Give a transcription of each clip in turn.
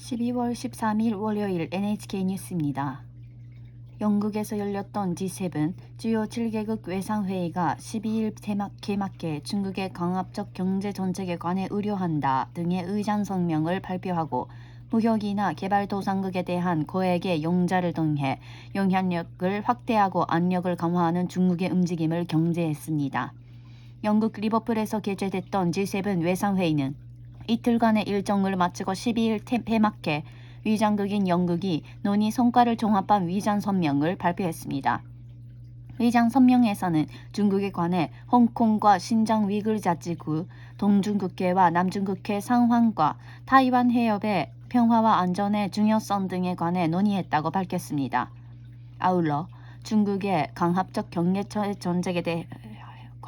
12월 13일 월요일 NHK 뉴스입니다. 영국에서 열렸던 G7 주요 7개국 외상회의가 12일 개막해 중국의 강압적 경제 정책에 관해 우려한다 등의 의장 성명을 발표하고 무역이나 개발도상국에 대한 거액의 용자를 통해 영향력을 확대하고 압력을 강화하는 중국의 움직임을 경계했습니다. 영국 리버풀에서 개최됐던 G7 외상회의는 이틀간의 일정을 마치고 12일 폐막해 위장국인 영국이 논의 성과를 종합한 위장 성명을 발표했습니다. 위장 성명에서는 중국에 관해 홍콩과 신장 위구르 자치구, 동중국해와 남중국해 상황과 타이완 해협의 평화와 안전의 중요성 등에 관해 논의했다고 밝혔습니다. 아울러 중국의 강압적 경제 정책에 대해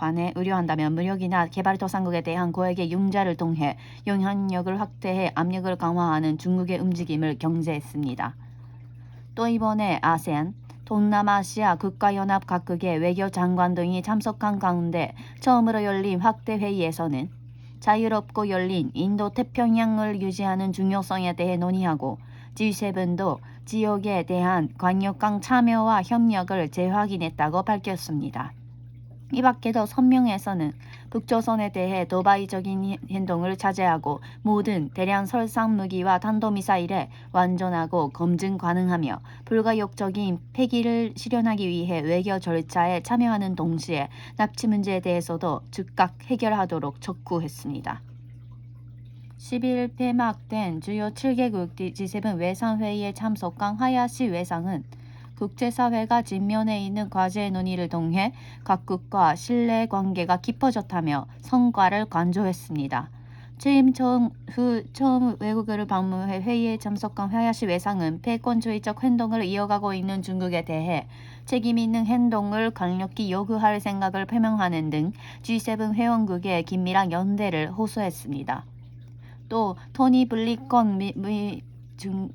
관해 우려한다면 무역이나 개발도상국에 대한 거액의 융자를 통해 영향력을 확대해 압력을 강화하는 중국의 움직임을 경계했습니다. 또 이번에 아세안, 동남아시아 국가연합 각국의 외교장관 등이 참석한 가운데 처음으로 열린 확대 회의에서는 자유롭고 열린 인도태평양을 유지하는 중요성에 대해 논의하고 G7도 지역에 대한 강력한 참여와 협력을 재확인했다고 밝혔습니다. 이 밖에도 성명에서는 북조선에 대해 도발적인 행동을 자제하고 모든 대량 설상 무기와 탄도미사일에 완전하고 검증 가능하며 불가역적인 폐기를 실현하기 위해 외교 절차에 참여하는 동시에 납치 문제에 대해서도 즉각 해결하도록 촉구했습니다. 10일 폐막된 주요 7개국 G7 외상회의에 참석한 하야시 외상은 국제사회가 직면해 있는 과제의 논의를 통해 각국과 신뢰 관계가 깊어졌다며 성과를 강조했습니다. 취임 후 처음 외국을 방문해 회의에 참석한 하야시 외상은 패권주의적 행동을 이어가고 있는 중국에 대해 책임 있는 행동을 강력히 요구할 생각을 표명하는 등 G7 회원국의 긴밀한 연대를 호소했습니다. 또 토니 블링컨 미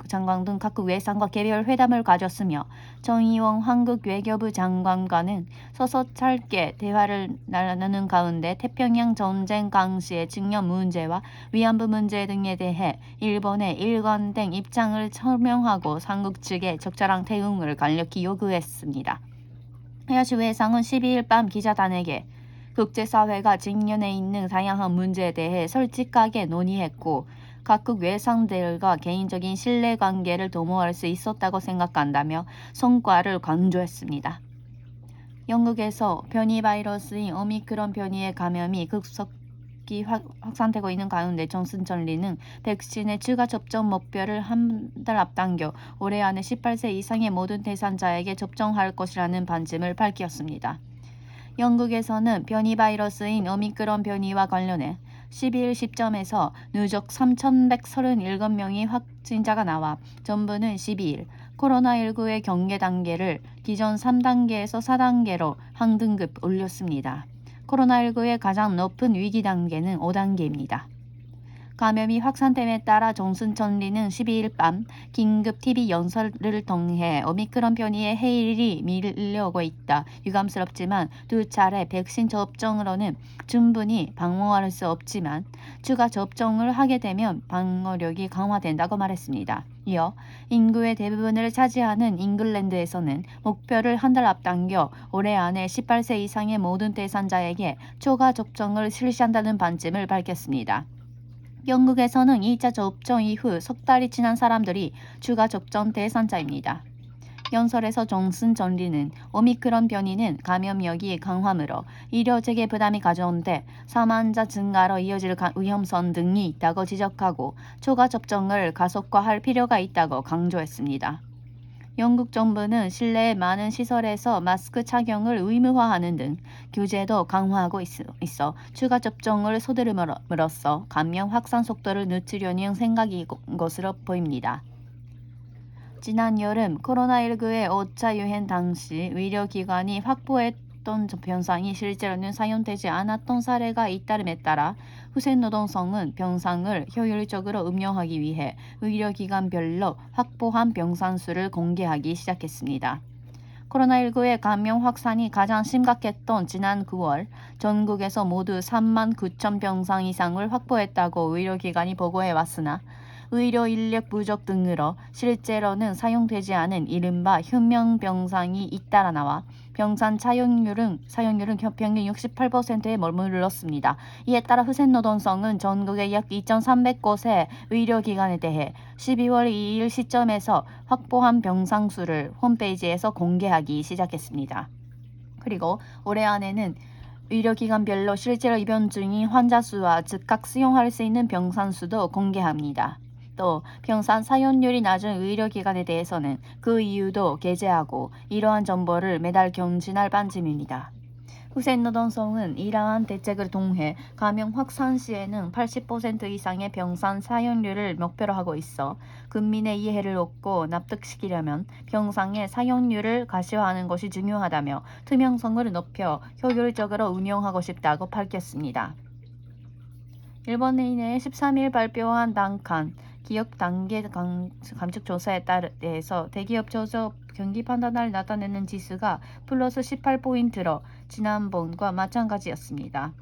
장관 등 각국 외상과 개별 회담을 가졌으며 정의용 한국 외교부 장관과는 서서 짧게 대화를 나누는 가운데 태평양 전쟁 당시의 징용 문제와 위안부 문제 등에 대해 일본의 일관된 입장을 설명하고 삼국 측의 적절한 대응을 강력히 요구했습니다. 하야시 외상은 12일 밤 기자단에게 국제사회가 직면해 있는 다양한 문제에 대해 솔직하게 논의했고 각국 외상들과 개인적인 신뢰관계를 도모할 수 있었다고 생각한다며 성과를 강조했습니다. 영국에서 변이 바이러스인 오미크론 변이의 감염이 급속히 확산되고 있는 가운데 존슨 총리는 백신의 추가 접종 목표를 한 달 앞당겨 올해 안에 18세 이상의 모든 대상자에게 접종할 것이라는 방침을 밝혔습니다. 영국에서는 변이 바이러스인 오미크론 변이와 관련해 12일 시점에서 누적 3,137명의 확진자가 나와 정부는 12일 코로나19의 경계 단계를 기존 3단계에서 4단계로 한 등급 올렸습니다. 코로나19의 가장 높은 위기 단계는 5단계입니다. 감염이 확산됨에 따라 존슨 총리는 12일 밤 긴급 TV 연설을 통해 오미크론 변이의 해일이 밀려오고 있다. 유감스럽지만 두 차례 백신 접종으로는 충분히 방어할 수 없지만 추가 접종을 하게 되면 방어력이 강화된다고 말했습니다. 이어 인구의 대부분을 차지하는 잉글랜드에서는 목표를 한 달 앞당겨 올해 안에 18세 이상의 모든 대상자에게 추가 접종을 실시한다는 방침을 밝혔습니다. 영국에서는 2차 접종 이후 석 달이 지난 사람들이 추가 접종 대상자입니다. 연설에서 존슨 총리는 오미크론 변이는 감염력이 강하므로 의료체계 부담이 가져온데 사망자 증가로 이어질 위험성 등이 있다고 지적하고 추가 접종을 가속화할 필요가 있다고 강조했습니다. 영국 정부는 실내의 많은 시설에서 마스크 착용을 의무화하는 등 규제도 강화하고 있어 추가 접종을 서두름으로써 감염 확산 속도를 늦추려는 생각인 것으로 보입니다. 지난 여름 코로나19의 5차 유행 당시 의료기관이 확보했던 병상이 실제로는 사용되지 않았던 사례가 잇따름에 따라 후생노동성은 병상을 효율적으로 운영하기 위해 의료기관별로 확보한 병상 수를 공개하기 시작했습니다. 코로나19의 감염 확산이 가장 심각했던 지난 9월 전국에서 모두 3만 9천 병상 이상을 확보했다고 의료기관이 보고해왔으나 의료 인력 부족 등으로 실제로는 사용되지 않은 이른바 혁명 병상이 잇따라 나와 병상 사용률은 평균 68%에 머물렀습니다. 이에 따라 후생 노동성은 전국의 약 2,300곳의 의료기관에 대해 12월 2일 시점에서 확보한 병상 수를 홈페이지에서 공개하기 시작했습니다. 그리고 올해 안에는 의료기관별로 실제로 입원 중인 환자 수와 즉각 수용할 수 있는 병상 수도 공개합니다. 또 병상 사용률이 낮은 의료기관에 대해서는 그 이유도 게재하고 이러한 정보를 매달 경신할 방침입니다. 후생 노동성은 이러한 대책을 통해 감염 확산 시에는 80% 이상의 병상 사용률을 목표로 하고 있어 국민의 이해를 얻고 납득시키려면 병상의 사용률을 가시화하는 것이 중요하다며 투명성을 높여 효율적으로 운영하고 싶다고 밝혔습니다. 일본인의 13일 발표한 단칸 기업 단계 감축 조사에 대해서 대기업 저조업 경기 판단을 나타내는 지수가 플러스 18포인트로 지난번과 마찬가지였습니다.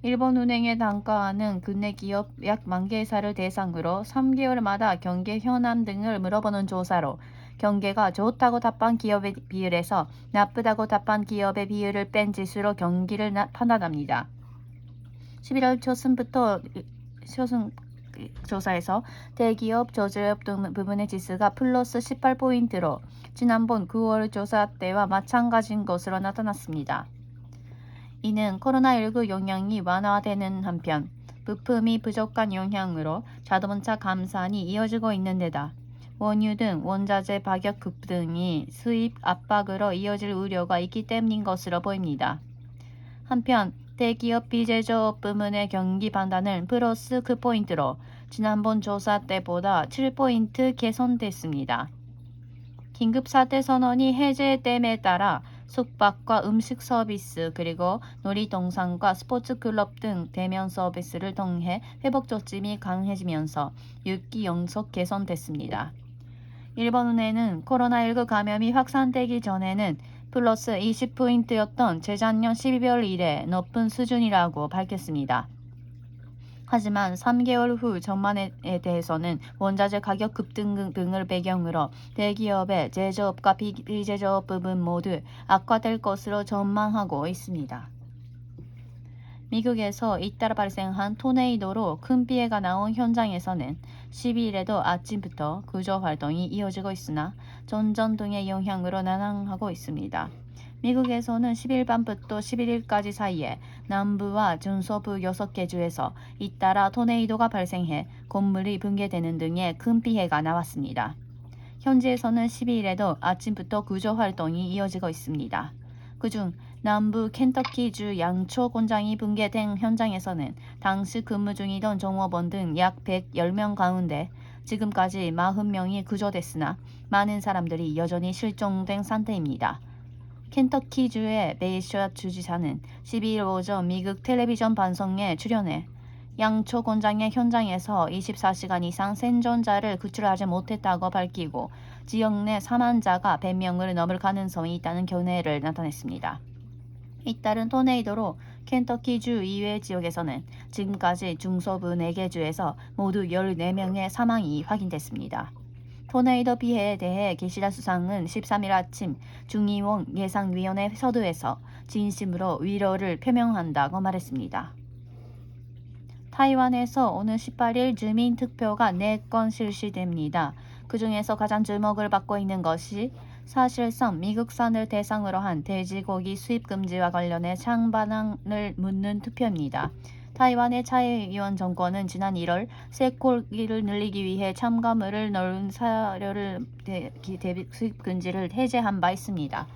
일본은행의 단가하는 국내 기업 약 10,000개사를 대상으로 3개월마다 경계 현황 등을 물어보는 조사로 경계가 좋다고 답한 기업의 비율에서 나쁘다고 답한 기업의 비율을 뺀 지수로 경기를 판단합니다. 11월 초순부터 조사에서 대기업, 저조업 등 부분의 지수가 플러스 18포인트로 지난번 9월 조사 때와 마찬가지인 것으로 나타났습니다. 이는 코로나19 영향이 완화되는 한편 부품이 부족한 영향으로 자동차 감산이 이어지고 있는 데다 원유 등 원자재 가격 급등이 수입 압박으로 이어질 우려가 있기 때문인 것으로 보입니다. 한편 대기업 비제조업 부문의 경기 판단은 플러스 9포인트로 지난번 조사 때보다 7포인트 개선됐습니다. 긴급사태 선언이 해제됨에 따라 숙박과 음식 서비스 그리고 놀이동산과 스포츠클럽 등 대면 서비스를 통해 회복 조짐이 강해지면서 6기 연속 개선됐습니다. 일본은행은 코로나19 감염이 확산되기 전에는 플러스 20포인트였던 재작년 12월 이래 높은 수준이라고 밝혔습니다. 하지만 3개월 후 전망에 대해서는 원자재 가격 급등 등을 배경으로 대기업의 제조업과 비제조업 부분 모두 악화될 것으로 전망하고 있습니다. 미국에서 잇따라 발생한 토네이도로 큰 피해가 나온 현장에서는 12일에도 아침부터 구조 활동이 이어지고 있으나 전전등의 영향으로 난항하고 있습니다. 미국에서는 10일 밤부터 11일까지 사이에 남부와 중서부 6개 주에서 잇따라 토네이도가 발생해 건물이 붕괴되는 등의 큰 피해가 나왔습니다. 현지에서는 12일에도 아침부터 구조 활동이 이어지고 있습니다. 그중 남부 켄터키주 양초 공장이 붕괴된 현장에서는 당시 근무 중이던 종업원 등 약 110명 가운데 지금까지 40명이 구조됐으나 많은 사람들이 여전히 실종된 상태입니다. 켄터키주의 베이셔 주지사는 12일 오전 미국 텔레비전 방송에 출연해 양초 공장의 현장에서 24시간 이상 생존자를 구출하지 못했다고 밝히고 지역 내 사망자가 100명을 넘을 가능성이 있다는 견해를 나타냈습니다. 잇따른 토네이도로 켄터키주 이외 지역에서는 지금까지 중서부 4개 주에서 모두 14명의 사망이 확인됐습니다. 토네이도 피해에 대해 기시다 수상은 13일 아침 중의원 예상위원회 서두에서 진심으로 위로를 표명한다고 말했습니다. 타이완에서 오는 18일 주민투표가 4건 실시됩니다. 그 중에서 가장 주목을 받고 있는 것이 사실상 미국산을 대상으로 한 돼지고기 수입 금지와 관련해 찬반항을 묻는 투표입니다. 타이완의 차이의원 정권은 지난 1월 쇠고기를 늘리기 위해 첨가물을 넣은 사료를 수입 금지를 해제한 바 있습니다.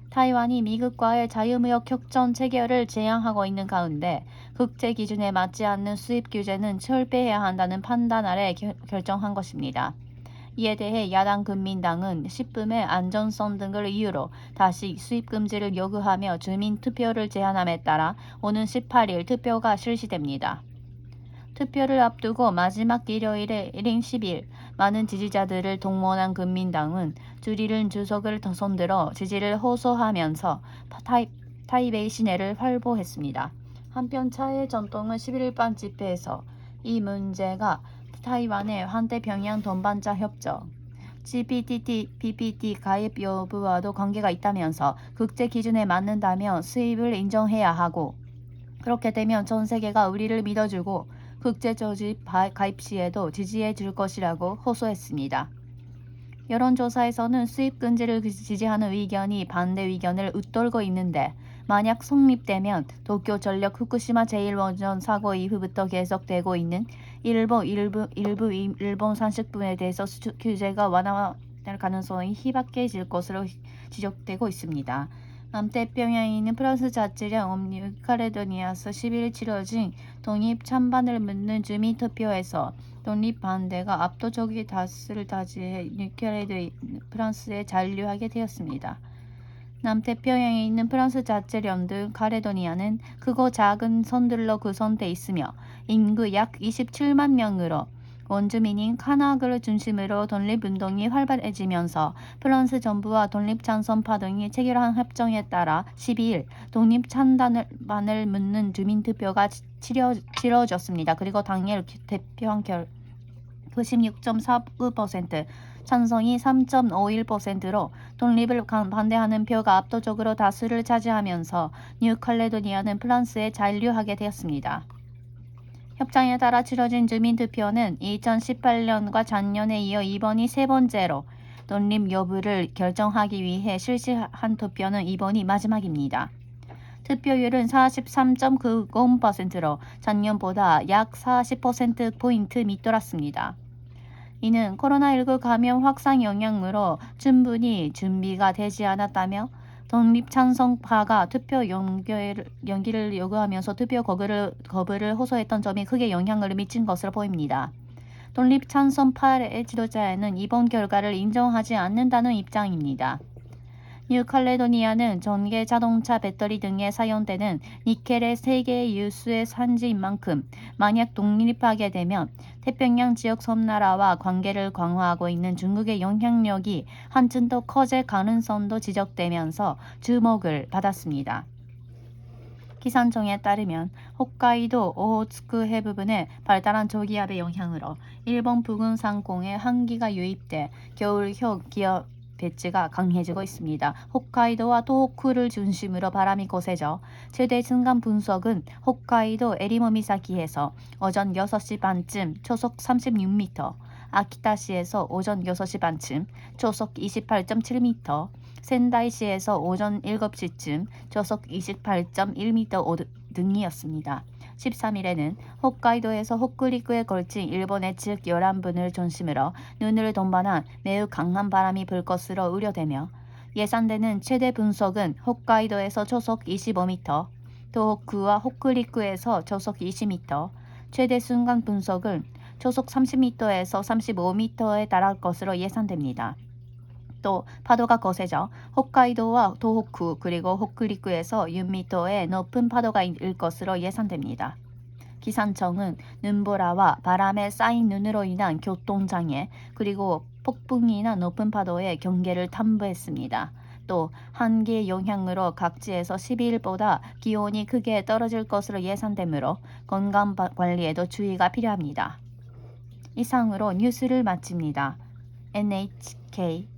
타이완이 미국과의 자유무역 협정 체결을 제한하고 있는 가운데 국제 기준에 맞지 않는 수입 규제는 철폐해야 한다는 판단 아래 결정한 것입니다. 이에 대해 야당 국민당은 식품의 안전성 등을 이유로 다시 수입 금지를 요구하며 주민 투표를 제한함에 따라 오는 18일 투표가 실시됩니다. 투표를 앞두고 마지막 일요일에 1인 10일 많은 지지자들을 동원한 국민당은 줄이는 주석을 손들어 지지를 호소하면서 타이베이 시내를 활보했습니다. 한편 차의 전통은 11일 밤 집회에서 이 문제가 타이완의 환대평양 동반자 협정 CPTPP 가입 여부와도 관계가 있다면서 국제 기준에 맞는다면 수입을 인정해야 하고 그렇게 되면 전 세계가 우리를 믿어주고 국제 조직 가입 시에도 지지해 줄 것이라고 호소했습니다. 여론조사에서는 수입 금지를 지지하는 의견이 반대 의견을 웃돌고 있는데 만약 성립되면 도쿄전력 후쿠시마 제1원전 사고 이후부터 계속되고 있는 일부 일본 산식분에 대해서 규제가 완화될 가능성이 희박해질 것으로 지적되고 있습니다. 남태평양에 있는 프랑스 자치령 뉴칼레도니아에서 10일 치러진 독립 찬반을 묻는 주민투표에서 독립 반대가 압도적인 다수를 차지해 프랑스에 잔류하게 되었습니다. 남태평양에 있는 프랑스 자치령 등 카레도니아는 크고 작은 섬들로 구성돼 있으며 인구 약 27만 명으로 원주민인 카나그를 중심으로 독립운동이 활발해지면서 프랑스 정부와 독립찬성파 등이 체결한 협정에 따라 12일 독립찬반을 묻는 주민투표가 치러졌습니다. 그리고 당일 대표한 96.49%, 찬성이 3.51%로 독립을 반대하는 표가 압도적으로 다수를 차지하면서 뉴칼레도니아는 프랑스에 잔류하게 되었습니다. 협정에 따라 치러진 주민투표는 2018년과 작년에 이어 이번이 세 번째로 독립 여부를 결정하기 위해 실시한 투표는 이번이 마지막입니다. 투표율은 43.90%로 작년보다 약 40%포인트 밑돌았습니다. 이는 코로나19 감염 확산 영향으로 충분히 준비가 되지 않았다며 독립찬성파가 투표 연기를 요구하면서 투표 거부를 호소했던 점이 크게 영향을 미친 것으로 보입니다. 독립찬성파의 지도자에는 이번 결과를 인정하지 않는다는 입장입니다. 뉴칼레도니아는 전기 자동차 배터리 등에 사용되는 니켈의 세계 유수의 산지인 만큼 만약 독립하게 되면 태평양 지역 섬나라와 관계를 강화하고 있는 중국의 영향력이 한층 더 커질 가능성도 지적되면서 주목을 받았습니다. 기상청에 따르면 홋카이도 오호츠쿠 해부분에 발달한 저기압의 영향으로 일본 부근 상공에 한기가 유입돼 겨울효 기압 배치가 강해지고 있습니다. 홋카이도와 토호쿠를 중심으로 바람이 거세져 최대 순간 분속은 홋카이도 에리모미사키에서 오전 6시 반쯤 초속 36m, 아키타시에서 오전 6시 반쯤 초속 28.7m, 센다이시에서 오전 7시쯤 초속 28.1m 등이었습니다. 13일에는 홋카이도에서 홋쿠리쿠에 걸친 일본의 즉 11분을 중심으로 눈을 동반한 매우 강한 바람이 불 것으로 우려되며 예상되는 최대 분속은 홋카이도에서 초속 25m, 도호쿠와 홋쿠리쿠에서 초속 20m, 최대 순간 분속은 초속 30m에서 35m에 달할 것으로 예상됩니다. 또 파도가 거세져 홋카이도와 도호쿠 그리고 홋쿠리쿠에서 6m의 높은 파도가 일 것으로 예상됩니다. 기상청은 눈보라와 바람에 쌓인 눈으로 인한 교통장애 그리고 폭풍이나 높은 파도의 경계를 당부했습니다. 또 한기의 영향으로 각지에서 12일보다 기온이 크게 떨어질 것으로 예상되므로 건강 관리에도 주의가 필요합니다. 이상으로 뉴스를 마칩니다. NHK